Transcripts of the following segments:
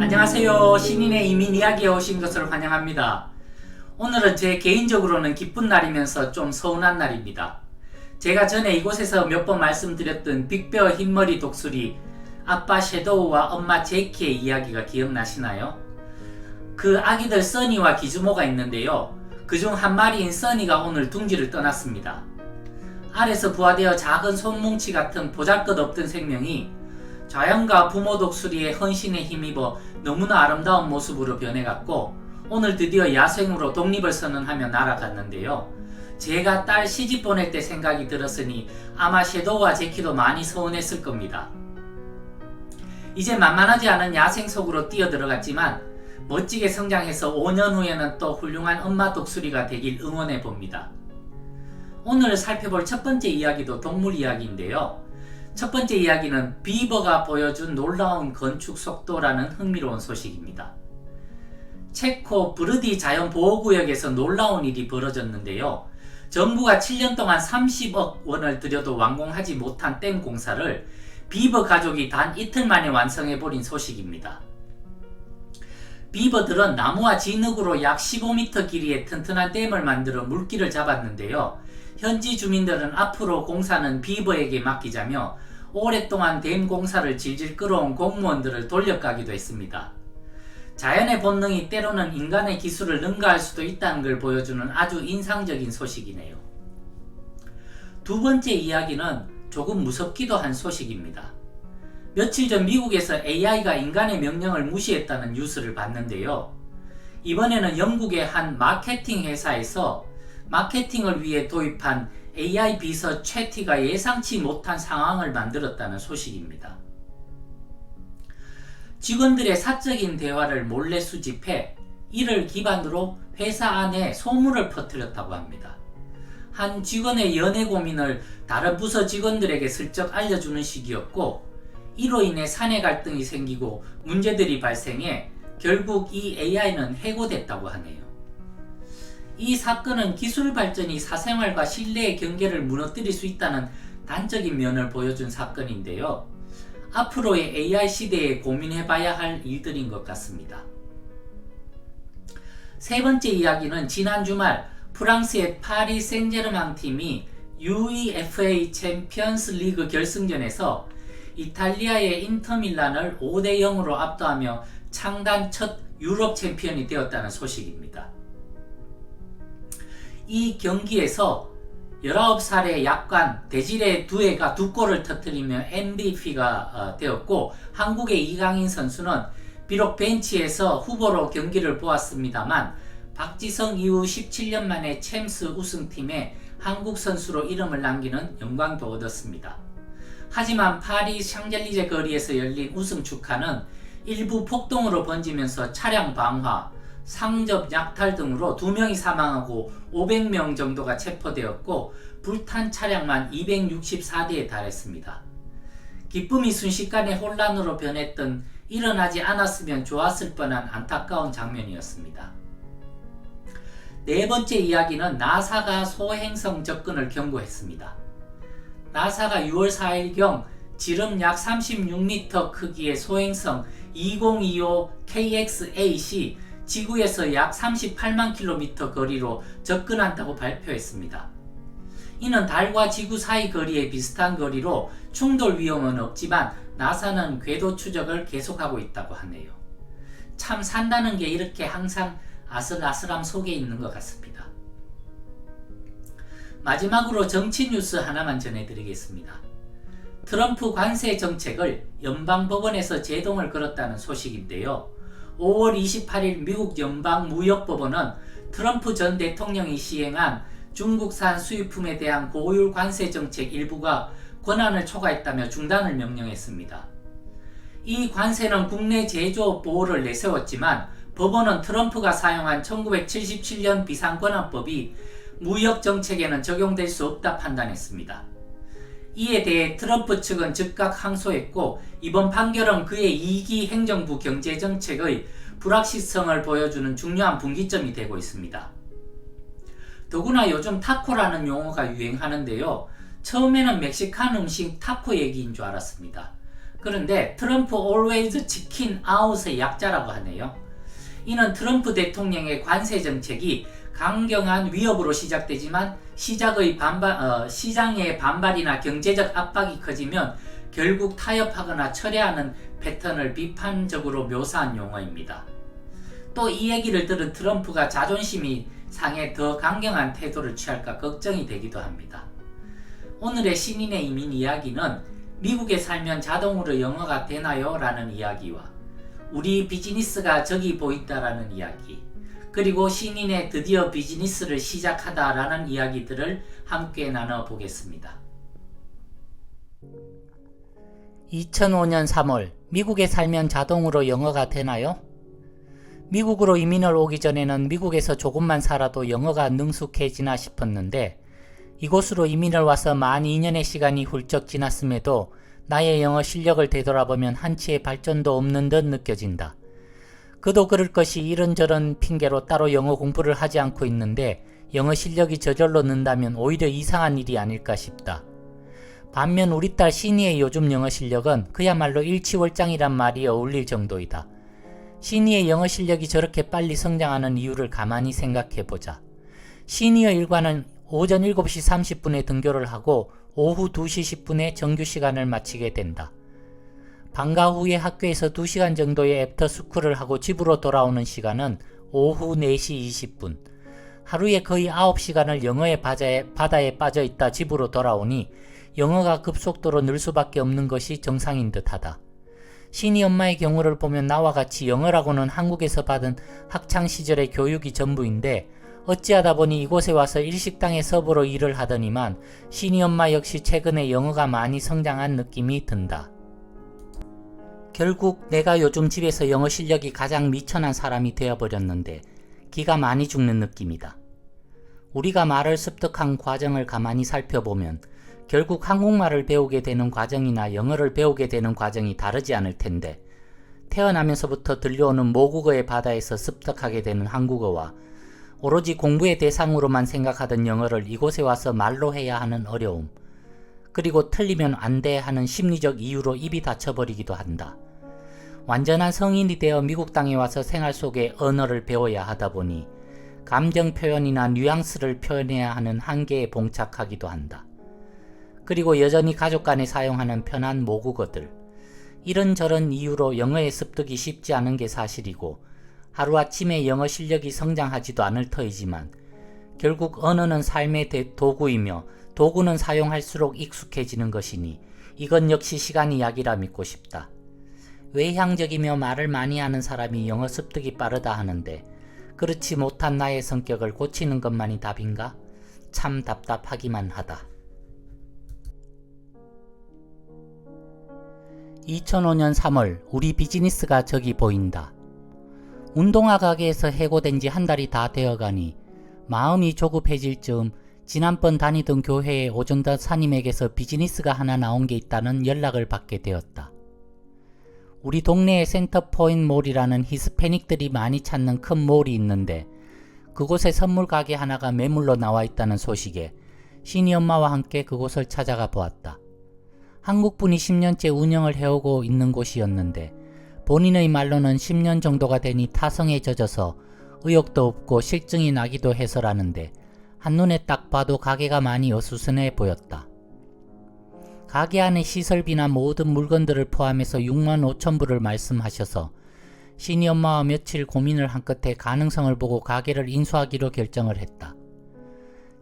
안녕하세요. 신인의 이민 이야기에 오신 것을 환영합니다. 오늘은 제 개인적으로는 기쁜 날이면서 좀 서운한 날입니다. 제가 전에 이곳에서 몇 번 말씀드렸던 빅베어 흰머리 독수리 아빠 섀도우와 엄마 제키의 이야기가 기억나시나요? 그 아기들 써니와 기즈모가 있는데요. 그중 한 마리인 써니가 오늘 둥지를 떠났습니다. 알에서 부화되어 작은 손뭉치 같은 보잘것없던 생명이 자연과 부모 독수리의 헌신에 힘입어 너무나 아름다운 모습으로 변해갔고 오늘 드디어 야생으로 독립을 선언하며 날아갔는데요. 제가 딸 시집 보낼 때 생각이 들었으니 아마 섀도우와 제키도 많이 서운했을 겁니다. 이제 만만하지 않은 야생 속으로 뛰어들어갔지만 멋지게 성장해서 5년 후에는 또 훌륭한 엄마 독수리가 되길 응원해 봅니다. 오늘 살펴볼 첫 번째 이야기도 동물 이야기인데요. 첫 번째 이야기는 비버가 보여준 놀라운 건축 속도라는 흥미로운 소식입니다. 체코 브르디 자연보호구역에서 놀라운 일이 벌어졌는데요. 정부가 7년 동안 30억 원을 들여도 완공하지 못한 댐 공사를 비버 가족이 단 이틀 만에 완성해버린 소식입니다. 비버들은 나무와 진흙으로 약 15m 길이의 튼튼한 댐을 만들어 물기를 잡았는데요. 현지 주민들은 앞으로 공사는 비버에게 맡기자며 오랫동안 댐 공사를 질질 끌어온 공무원들을 돌려가기도 했습니다. 자연의 본능이 때로는 인간의 기술을 능가할 수도 있다는 걸 보여주는 아주 인상적인 소식이네요. 두 번째 이야기는 조금 무섭기도 한 소식입니다. 며칠 전 미국에서 AI가 인간의 명령을 무시했다는 뉴스를 봤는데요. 이번에는 영국의 한 마케팅 회사에서 마케팅을 위해 도입한 AI 비서 채티가 예상치 못한 상황을 만들었다는 소식입니다. 직원들의 사적인 대화를 몰래 수집해 이를 기반으로 회사 안에 소문을 퍼뜨렸다고 합니다. 한 직원의 연애 고민을 다른 부서 직원들에게 슬쩍 알려주는 식이었고 이로 인해 사내 갈등이 생기고 문제들이 발생해 결국 이 AI는 해고됐다고 하네요. 이 사건은 기술 발전이 사생활과 신뢰의 경계를 무너뜨릴 수 있다는 단적인 면을 보여준 사건인데요. 앞으로의 AI 시대에 고민해봐야 할 일들인 것 같습니다. 세 번째 이야기는 지난 주말 프랑스의 파리 생제르맹 팀이 UEFA 챔피언스 리그 결승전에서 이탈리아의 인터밀란을 5대0으로 압도하며 창단 첫 유럽 챔피언이 되었다는 소식입니다. 이 경기에서 19살의 약관 데지레 두에가 2골을 터뜨리며 MVP가 되었고 한국의 이강인 선수는 비록 벤치에서 후보로 경기를 보았습니다만 박지성 이후 17년 만에 챔스 우승팀에 한국 선수로 이름을 남기는 영광도 얻었습니다. 하지만 파리 샹젤리제 거리에서 열린 우승 축하는 일부 폭동으로 번지면서 차량 방화, 상접 약탈 등으로 2명이 사망하고 500명 정도가 체포되었고 불탄 차량만 264대에 달했습니다. 기쁨이 순식간에 혼란으로 변했던 일어나지 않았으면 좋았을 뻔한 안타까운 장면이었습니다. 네 번째 이야기는 나사가 소행성 접근을 경고했습니다. 나사가 6월 4일경 지름 약 36m 크기의 소행성 2025 KX-8이 지구에서 약 38만 킬로미터 거리로 접근한다고 발표했습니다. 이는 달과 지구 사이 거리에 비슷한 거리로 충돌 위험은 없지만 나사는 궤도 추적을 계속하고 있다고 하네요. 참 산다는 게 이렇게 항상 아슬아슬함 속에 있는 것 같습니다. 마지막으로 정치 뉴스 하나만 전해드리겠습니다. 트럼프 관세 정책을 연방법원에서 제동을 걸었다는 소식인데요. 5월 28일 미국 연방무역법원은 트럼프 전 대통령이 시행한 중국산 수입품에 대한 고율 관세 정책 일부가 권한을 초과했다며 중단을 명령했습니다. 이 관세는 국내 제조업 보호를 내세웠지만 법원은 트럼프가 사용한 1977년 비상권한법이 무역 정책에는 적용될 수 없다 판단했습니다. 이에 대해 트럼프 측은 즉각 항소했고 이번 판결은 그의 2기 행정부 경제정책의 불확실성을 보여주는 중요한 분기점이 되고 있습니다. 더구나 요즘 타코라는 용어가 유행하는데요. 처음에는 멕시칸 음식 타코 얘기인 줄 알았습니다. 그런데 트럼프 always chicken out의 약자라고 하네요. 이는 트럼프 대통령의 관세 정책이 강경한 위협으로 시작되지만 시장의 반발이나 경제적 압박이 커지면 결국 타협하거나 철회하는 패턴을 비판적으로 묘사한 용어입니다. 또 이 얘기를 들은 트럼프가 자존심이 상해 더 강경한 태도를 취할까 걱정이 되기도 합니다. 오늘의 신인의 이민 이야기는 미국에 살면 자동으로 영어가 되나요? 라는 이야기와 우리 비즈니스가 저기 보인다라는 이야기, 그리고 신인의 드디어 비즈니스를 시작하다라는 이야기들을 함께 나눠보겠습니다. 2005년 3월, 미국에 살면 자동으로 영어가 되나요? 미국으로 이민을 오기 전에는 미국에서 조금만 살아도 영어가 능숙해지나 싶었는데 이곳으로 이민을 와서 만 2년의 시간이 훌쩍 지났음에도 나의 영어 실력을 되돌아보면 한치의 발전도 없는 듯 느껴진다. 그도 그럴 것이 이런저런 핑계로 따로 영어 공부를 하지 않고 있는데 영어 실력이 저절로 는다면 오히려 이상한 일이 아닐까 싶다. 반면 우리 딸 신이의 요즘 영어 실력은 그야말로 일치월장이란 말이 어울릴 정도이다. 신이의 영어 실력이 저렇게 빨리 성장하는 이유를 가만히 생각해보자. 신이의 일과는 오전 7시 30분에 등교를 하고 오후 2시 10분에 정규 시간을 마치게 된다. 방과 후에 학교에서 2시간 정도의 애프터스쿨을 하고 집으로 돌아오는 시간은 오후 4시 20분. 하루에 거의 9시간을 영어의 바다에 빠져있다 집으로 돌아오니 영어가 급속도로 늘 수밖에 없는 것이 정상인 듯하다. 신이 엄마의 경우를 보면 나와 같이 영어라고는 한국에서 받은 학창시절의 교육이 전부인데 어찌하다 보니 이곳에 와서 일식당의 서버로 일을 하더니만 신이 엄마 역시 최근에 영어가 많이 성장한 느낌이 든다. 결국 내가 요즘 집에서 영어 실력이 가장 미천한 사람이 되어버렸는데 기가 많이 죽는 느낌이다. 우리가 말을 습득한 과정을 가만히 살펴보면 결국 한국말을 배우게 되는 과정이나 영어를 배우게 되는 과정이 다르지 않을 텐데 태어나면서부터 들려오는 모국어의 바다에서 습득하게 되는 한국어와 오로지 공부의 대상으로만 생각하던 영어를 이곳에 와서 말로 해야 하는 어려움, 그리고 틀리면 안 돼 하는 심리적 이유로 입이 닫혀버리기도 한다. 완전한 성인이 되어 미국 땅에 와서 생활 속의 언어를 배워야 하다 보니 감정 표현이나 뉘앙스를 표현해야 하는 한계에 봉착하기도 한다. 그리고 여전히 가족 간에 사용하는 편한 모국어들, 이런저런 이유로 영어의 습득이 쉽지 않은 게 사실이고 하루아침에 영어 실력이 성장하지도 않을 터이지만 결국 언어는 삶의 도구이며 도구는 사용할수록 익숙해지는 것이니 이건 역시 시간이 약이라 믿고 싶다. 외향적이며 말을 많이 하는 사람이 영어 습득이 빠르다 하는데 그렇지 못한 나의 성격을 고치는 것만이 답인가? 참 답답하기만 하다. 2005년 3월, 우리 비즈니스가 저기 보인다. 운동화 가게에서 해고된 지 한 달이 다 되어가니 마음이 조급해질 즈음 지난번 다니던 교회의 오전다 사님에게서 비즈니스가 하나 나온 게 있다는 연락을 받게 되었다. 우리 동네에 센터포인트 몰이라는 히스패닉들이 많이 찾는 큰 몰이 있는데 그곳에 선물 가게 하나가 매물로 나와 있다는 소식에 신이 엄마와 함께 그곳을 찾아가 보았다. 한국분이 10년째 운영을 해오고 있는 곳이었는데 본인의 말로는 10년 정도가 되니 타성에 젖어서 의욕도 없고 실증이 나기도 해서라는데 한눈에 딱 봐도 가게가 많이 어수선해 보였다. 가게 안의 시설비나 모든 물건들을 포함해서 65,000불을 말씀하셔서 신이 엄마와 며칠 고민을 한 끝에 가능성을 보고 가게를 인수하기로 결정을 했다.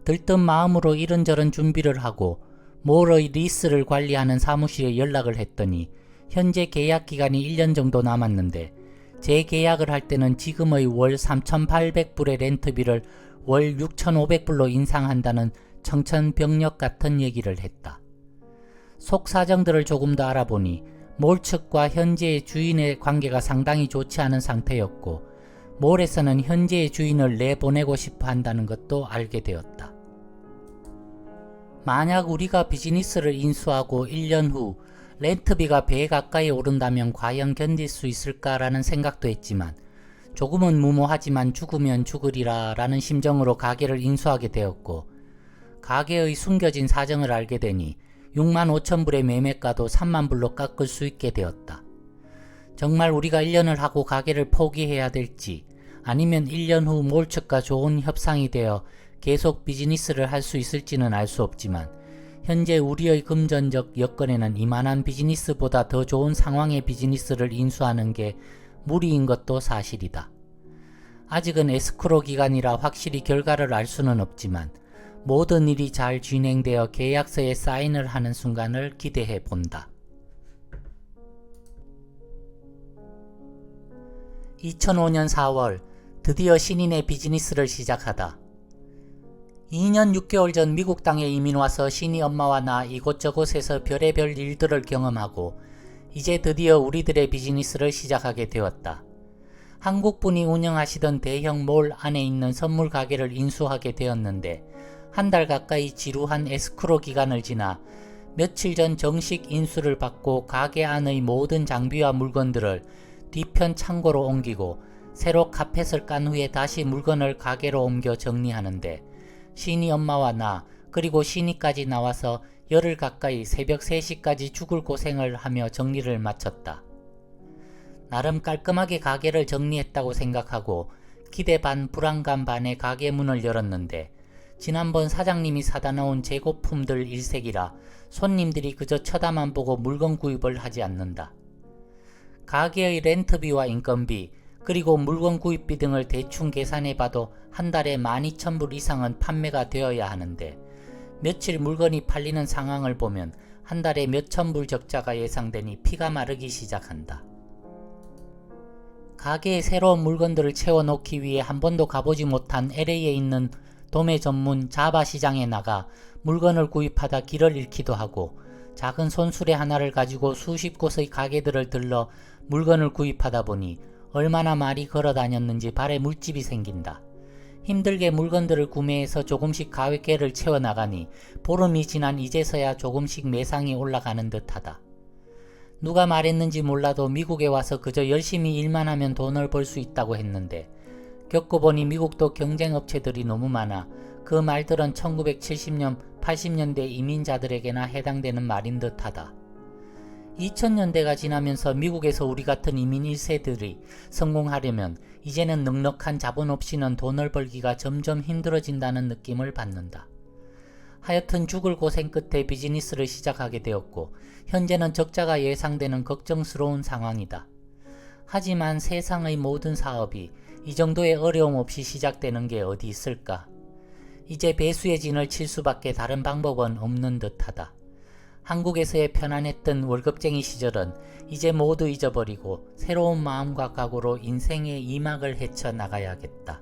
들뜬 마음으로 이런저런 준비를 하고 몰의 리스를 관리하는 사무실에 연락을 했더니 현재 계약 기간이 1년 정도 남았는데 재계약을 할 때는 지금의 월 3,800불의 렌트비를 월 6,500불로 인상한다는 청천벽력 같은 얘기를 했다. 속 사정들을 조금 더 알아보니 몰 측과 현재의 주인의 관계가 상당히 좋지 않은 상태였고 몰에서는 현재의 주인을 내보내고 싶어 한다는 것도 알게 되었다. 만약 우리가 비즈니스를 인수하고 1년 후 렌트비가 배 가까이 오른다면 과연 견딜 수 있을까라는 생각도 했지만 조금은 무모하지만 죽으면 죽으리라 라는 심정으로 가게를 인수하게 되었고 가게의 숨겨진 사정을 알게 되니 6만 5천 불의 매매가도 3만 불로 깎을 수 있게 되었다. 정말 우리가 1년을 하고 가게를 포기해야 될지 아니면 1년 후 몰측과 좋은 협상이 되어 계속 비즈니스를 할 수 있을지는 알 수 없지만 현재 우리의 금전적 여건에는 이만한 비즈니스보다 더 좋은 상황의 비즈니스를 인수하는 게 무리인 것도 사실이다. 아직은 에스크로 기간이라 확실히 결과를 알 수는 없지만 모든 일이 잘 진행되어 계약서에 사인을 하는 순간을 기대해 본다. 2005년 4월 드디어 신인의 비즈니스를 시작하다. 2년 6개월 전 미국 땅에 이민 와서 신이 엄마와 나 이곳저곳에서 별의별 일들을 경험하고 이제 드디어 우리들의 비즈니스를 시작하게 되었다. 한국분이 운영하시던 대형 몰 안에 있는 선물 가게를 인수하게 되었는데 한 달 가까이 지루한 에스크로 기간을 지나 며칠 전 정식 인수를 받고 가게 안의 모든 장비와 물건들을 뒤편 창고로 옮기고 새로 카펫을 깐 후에 다시 물건을 가게로 옮겨 정리하는데 신이 엄마와 나 그리고 신이까지 나와서 열흘 가까이 새벽 3시까지 죽을 고생을 하며 정리를 마쳤다. 나름 깔끔하게 가게를 정리했다고 생각하고 기대 반 불안감 반의 가게 문을 열었는데 지난번 사장님이 사다 놓은 재고품들 일색이라 손님들이 그저 쳐다만 보고 물건 구입을 하지 않는다. 가게의 렌트비와 인건비 그리고 물건 구입비 등을 대충 계산해봐도 한 달에 12,000불 이상은 판매가 되어야 하는데 며칠 물건이 팔리는 상황을 보면 한 달에 몇천 불 적자가 예상되니 피가 마르기 시작한다. 가게에 새로운 물건들을 채워놓기 위해 한 번도 가보지 못한 LA에 있는 도매 전문 자바 시장에 나가 물건을 구입하다 길을 잃기도 하고 작은 손수레 하나를 가지고 수십 곳의 가게들을 들러 물건을 구입하다 보니 얼마나 많이 걸어 다녔는지 발에 물집이 생긴다. 힘들게 물건들을 구매해서 조금씩 가게를 채워나가니 보름이 지난 이제서야 조금씩 매상이 올라가는 듯하다. 누가 말했는지 몰라도 미국에 와서 그저 열심히 일만 하면 돈을 벌 수 있다고 했는데 겪어보니 미국도 경쟁업체들이 너무 많아 그 말들은 1970년, 80년대 이민자들에게나 해당되는 말인 듯하다. 2000년대가 지나면서 미국에서 우리 같은 이민 1세들이 성공하려면 이제는 넉넉한 자본 없이는 돈을 벌기가 점점 힘들어진다는 느낌을 받는다. 하여튼 죽을 고생 끝에 비즈니스를 시작하게 되었고 현재는 적자가 예상되는 걱정스러운 상황이다. 하지만 세상의 모든 사업이 이 정도의 어려움 없이 시작되는 게 어디 있을까? 이제 배수의 진을 칠 수밖에 다른 방법은 없는 듯하다. 한국에서의 편안했던 월급쟁이 시절은 이제 모두 잊어버리고 새로운 마음과 각오로 인생의 2막을 헤쳐 나가야겠다.